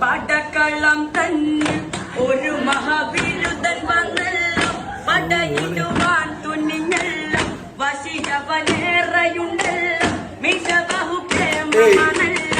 പടക്കളം തന്നെ ഒരു മഹാവിരുദ്ധൻ വന്നല്ലോ, പടയിടുവാൻ തുനിഞ്ഞല്ലോ, വശികവനേറെയുണ്ടല്ലോ, മിക ബഹുപ്രേമമാണല്ല,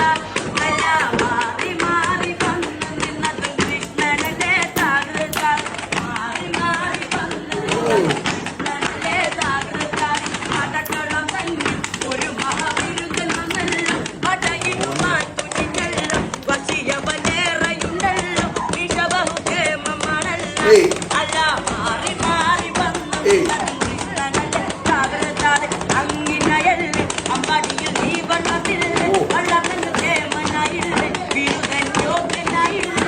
മല മാറി മാറി വന്നു നിന്നതും കൃഷ്ണനല്ലേ താകൃതാൽ, മാറി മാറി വന്നു കൃഷ്ണനല്ലേ താകൃതാൽ. പടക്കളം തന്നെ ഒരു മഹാവിരുദ്ധൻ വന്നല്ലോ, പടയിടുവാൻ തുനിഞ്ഞല്ലോ, വശികവനേറെയുണ്ടല്ലോ, മിക ബഹുപ്രേമമാണല്ല, അല്ല മാറി മാറി വന്നു കൃഷ്ണനല്ലേ താകൃതാൽ. അങ്ങിനയല്ലേ അമ്പാടിയിൽ നീ വള്ളത്തില്ലേ, വള്ളത്തിന് പ്രേമനായില്ലേ, വിരുദ്ധൻ യോഗ്യനായില്ലേ,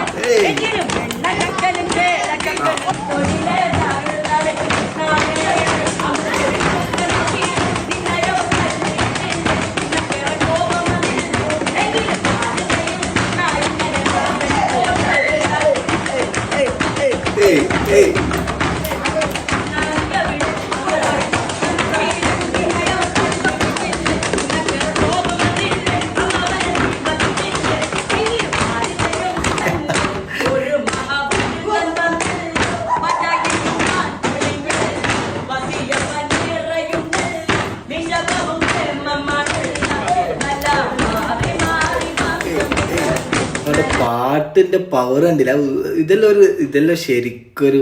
എങ്കിലും വെണ്ണകക്കലും ചേലക്കക്കലും തൊഴിലേ താകൃതാൽ. പാട്ടിന്റെ പവർ കണ്ടില്ല. ഇതെല്ലാം ശരിക്കൊരു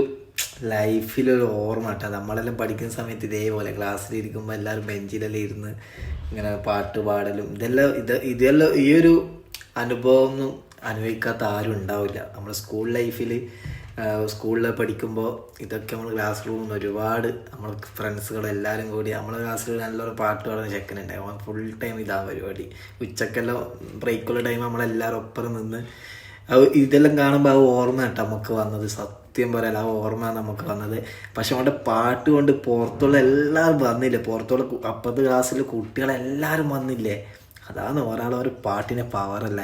ലൈഫിലൊരു ഓർമ്മ കേട്ടോ. നമ്മളെല്ലാം പഠിക്കുന്ന സമയത്ത് ഇതേപോലെ ക്ലാസ്സിലിരിക്കുമ്പോൾ എല്ലാവരും ബെഞ്ചിലെല്ലാം ഇരുന്ന് ഇങ്ങനെ പാട്ട് പാടലും ഇതെല്ലാം ഈ ഒരു അനുഭവം ഒന്നും അനുഭവിക്കാത്ത ആരും ഉണ്ടാവില്ല. നമ്മൾ സ്കൂളിൽ പഠിക്കുമ്പോൾ ഇതൊക്കെ നമ്മൾ ക്ലാസ് റൂമിൽ നിന്ന് ഒരുപാട് നമ്മൾ ഫ്രണ്ട്സുകളെല്ലാവരും കൂടി നമ്മളെ ക്ലാസ്സിൽ നല്ലൊരു പാട്ട് പാടുന്ന ചെക്കനുണ്ട്. അവൻ ഫുൾ ടൈം ഇതാണ് പരിപാടി. ഉച്ചക്കെല്ലാം ബ്രേക്കുള്ള ടൈം നമ്മളെല്ലാവരും ഒപ്പം നിന്ന് ഇതെല്ലാം കാണുമ്പോൾ ആ ഓർമ്മ കേട്ടോ നമുക്ക് വന്നത്. സത്യം പറയാൻ ആ ഓർമ്മ നമുക്ക് വന്നത്. പക്ഷെ അവൻ്റെ പാട്ട് കൊണ്ട് പുറത്തുള്ള എല്ലാവരും വന്നില്ലേ, പുറത്തുള്ള അപ്പുറത്തെ ക്ലാസ്സിൽ കുട്ടികളെല്ലാവരും വന്നില്ലേ. അതാണ് ഒരാളൊരു പാട്ടിൻ്റെ പവറല്ലേ.